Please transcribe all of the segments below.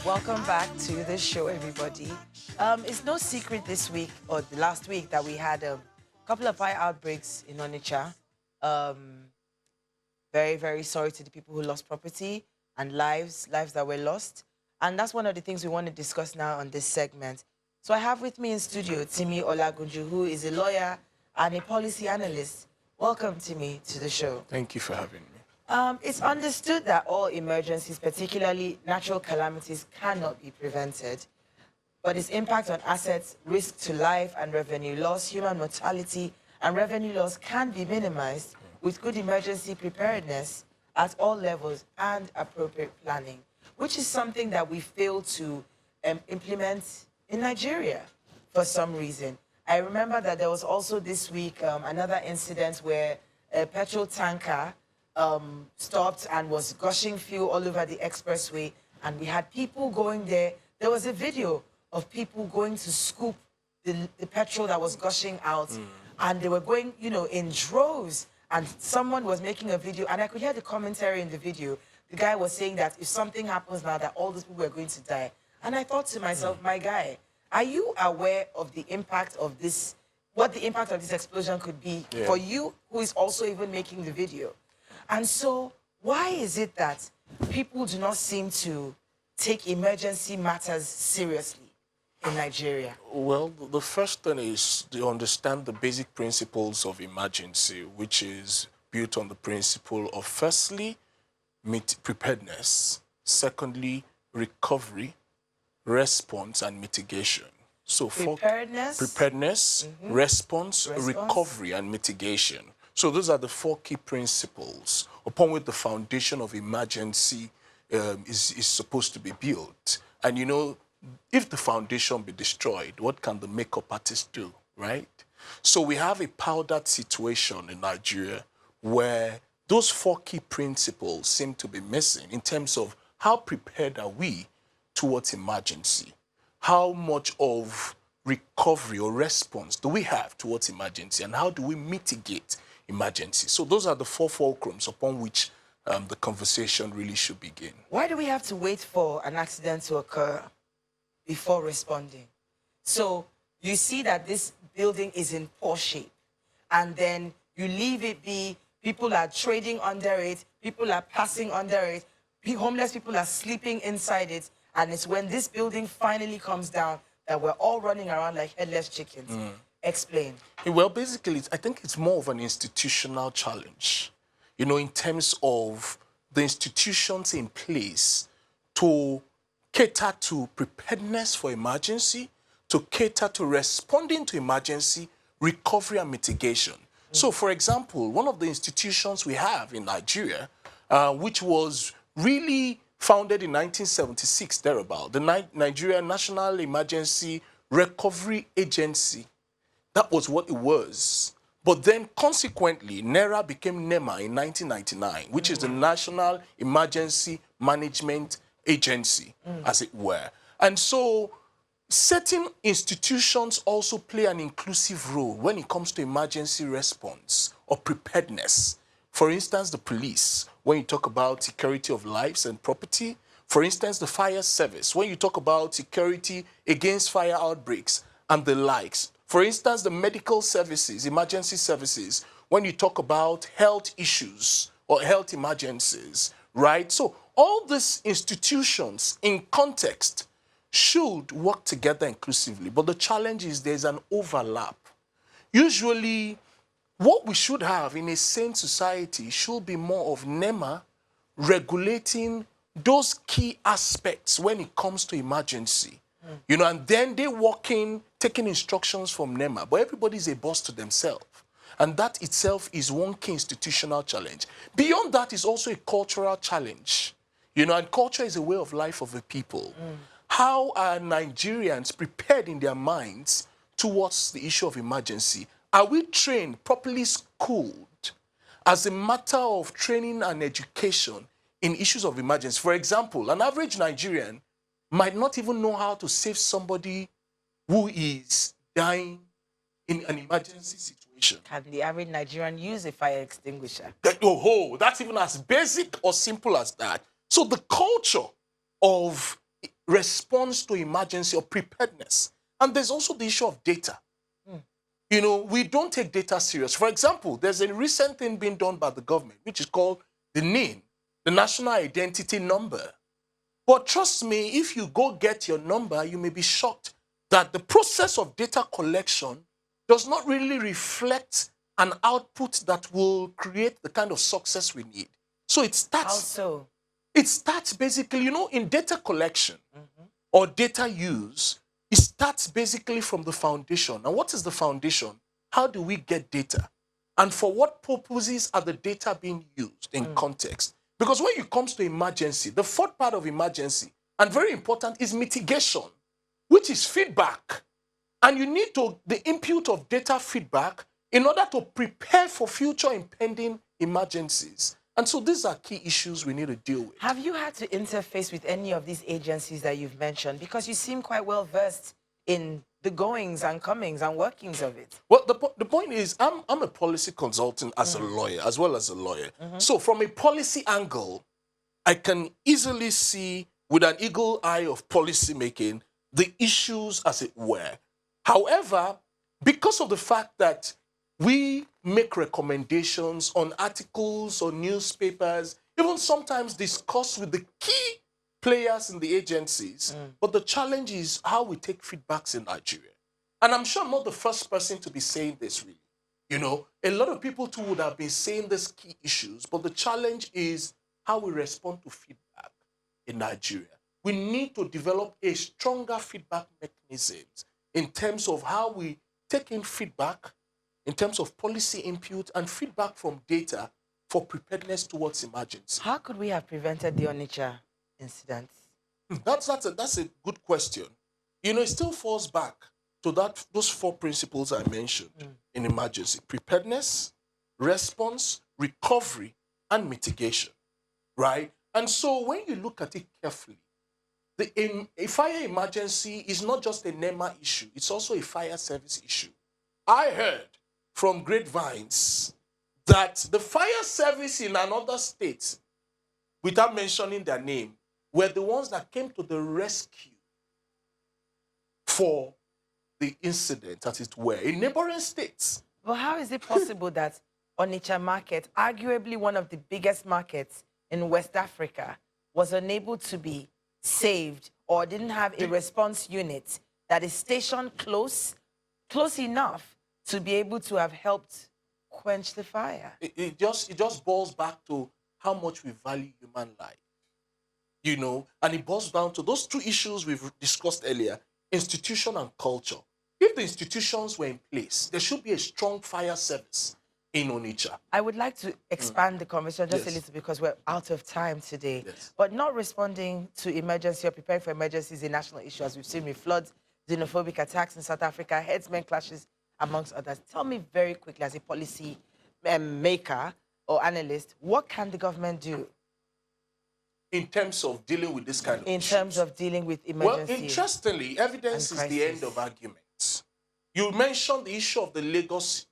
Welcome back to the show, everybody. It's no secret this week or the last week that we had a couple of fire outbreaks in Onitsha. Um, very, very sorry to the people who lost property and lives that were lost. And that's one of the things we want to discuss now on this segment. So I have with me in studio Timi Olagunju, who is a lawyer and a policy analyst. Welcome, Timi, to the show. Thank you for having me. It's understood that all emergencies, particularly natural calamities, cannot be prevented, but its impact on assets, risk to life and revenue loss, human mortality, and revenue loss can be minimized with good emergency preparedness at all levels and appropriate planning, which is something that we fail to implement in Nigeria for some reason. I remember that there was also this week another incident where a petrol tanker stopped and was gushing fuel all over the expressway, and we had people going there. There was a video of people going to scoop the petrol that was gushing out, and they were going, in droves, and someone was making a video, and I could hear the commentary in the video. The guy was saying that if something happens now, that all these people are going to die. And I thought to myself, my guy, are you aware of the impact of this, what the impact of this explosion could be for you, who is also even making the video? And so, why is it that people do not seem to take emergency matters seriously in Nigeria? Well, the first thing is to understand the basic principles of emergency, which is built on the principle of, firstly, preparedness, secondly, recovery, response, and mitigation. So, preparedness, response, recovery, and mitigation. So those are the four key principles upon which the foundation of emergency is supposed to be built. And if the foundation be destroyed, what can the makeup artist do, right? So we have a powdered situation in Nigeria where those four key principles seem to be missing in terms of how prepared are we towards emergency? How much of recovery or response do we have towards emergency? And how do we mitigate emergency? So those are the four fulcrums upon which the conversation really should begin. Why do we have to wait for an accident to occur before responding? So you see that this building is in poor shape, and then you leave it be, people are trading under it, people are passing under it, homeless people are sleeping inside it, and it's when this building finally comes down that we're all running around like headless chickens. Explain. Well, basically, I think it's more of an institutional challenge, in terms of the institutions in place to cater to preparedness for emergency, to cater to responding to emergency, recovery, and mitigation. So, for example, one of the institutions we have in Nigeria, which was really founded in 1976, thereabout, the Nigeria National Emergency Recovery Agency. That was what it was. But then, consequently, NERA became NEMA in 1999, which is the National Emergency Management Agency, as it were. And so, certain institutions also play an inclusive role when it comes to emergency response or preparedness. For instance, the police, when you talk about security of lives and property. For instance, the fire service, when you talk about security against fire outbreaks and the likes. For instance, the medical services, emergency services, when you talk about health issues or health emergencies, right? So all these institutions in context should work together inclusively. But the challenge is there's an overlap. Usually, what we should have in a sane society should be more of NEMA regulating those key aspects when it comes to emergency. And then they taking instructions from NEMA, but everybody's a boss to themselves. And that itself is one key institutional challenge. Beyond that is also a cultural challenge. And culture is a way of life of a people. How are Nigerians prepared in their minds towards the issue of emergency? Are we trained, properly schooled, as a matter of training and education in issues of emergency? For example, an average Nigerian might not even know how to save somebody who is dying in an emergency situation. Can the average Nigerian use a fire extinguisher? That's even as basic or simple as that. So the culture of response to emergency or preparedness. And there's also the issue of data. You know, we don't take data serious. For example, there's a recent thing being done by the government, which is called the NIN, the National Identity Number. But trust me, if you go get your number, you may be shocked that the process of data collection does not really reflect an output that will create the kind of success we need. So it starts. Also, It starts basically, you know, in data collection or data use, it starts basically from the foundation. And what is the foundation? How do we get data? And for what purposes are the data being used in context? Because when it comes to emergency, the fourth part of emergency, and very important, is mitigation, which is feedback. And you need the input of data feedback in order to prepare for future impending emergencies. And so these are key issues we need to deal with. have you had to interface with any of these agencies that you've mentioned? Because you seem quite well versed in the goings and comings and workings of it. Well, the point is, I'm a policy consultant as a lawyer, as well as a lawyer. So from a policy angle, I can easily see with an eagle eye of policy making the issues as it were. However, because of the fact that we make recommendations on articles or newspapers, even sometimes discuss with the key players in the agencies. But the challenge is how we take feedbacks in Nigeria. And I'm sure I'm not the first person to be saying this, really. You know, a lot of people too would have been saying these key issues, but the challenge is how we respond to feedback in Nigeria. We need to develop a stronger feedback mechanisms in terms of how we take in feedback, in terms of policy input and feedback from data for preparedness towards emergency. How could we have prevented the Onitsha incident? That's a good question. You know, it still falls back to those four principles I mentioned in emergency: preparedness, response, recovery, and mitigation, right? And so when you look at it carefully, a fire emergency is not just a NEMA issue, it's also a fire service issue. I heard from grapevines that the fire service in another state, without mentioning their name, were the ones that came to the rescue for the incident, as it were, in neighboring states. Well, how is it possible that Onitsha market, arguably one of the biggest markets in West Africa, was unable to be saved or didn't have a response unit that is stationed close enough to be able to have helped quench the fire? It just boils back to how much we value human life, you know, and it boils down to those two issues we've discussed earlier: institution and culture. If the institutions were in place, there should be a strong fire service in Onitsha. I would like to expand the conversation just a Yes. little because we're out of time today. Yes. But not responding to emergency or preparing for emergencies is a national issue, as we've seen with floods, xenophobic attacks in South Africa, headsmen clashes, amongst others. Tell me very quickly, as a policy maker or analyst, what can the government do In terms of dealing with this kind of in issues? terms of dealing with Well, emergency? interestingly, evidence is and the end crisis. of arguments. You mentioned the issue of the Lagos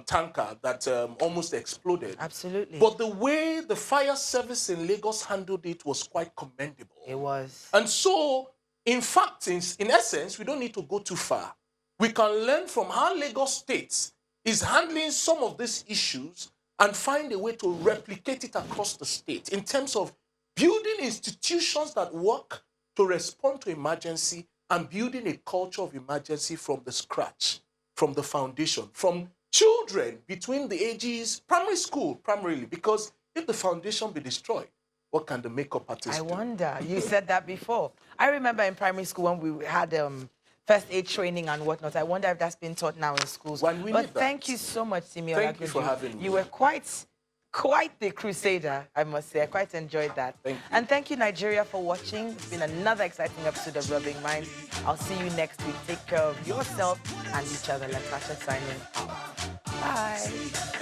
tanker that almost exploded. Absolutely. But the way the fire service in Lagos handled it was quite commendable. It was. And so, in fact, in essence, we don't need to go too far. We can learn from how Lagos State is handling some of these issues and find a way to replicate it across the state in terms of building institutions that work to respond to emergency and building a culture of emergency from the scratch, from the foundation, from children between the ages, primary school primarily, because if the foundation be destroyed, what can the makeup artist I do? wonder. You said that before. I remember in primary school when we had first aid training and whatnot. I wonder if that's been taught now in schools. Well, we But need that. thank you so much, Simeon. Thank you for having me. You were quite the crusader, I must say. I quite enjoyed that. Thank you. And thank you, Nigeria, for watching. It's been another exciting episode of Rubbing Minds. I'll see you next week. Take care of yourself and each other. Natasha signing out. Bye.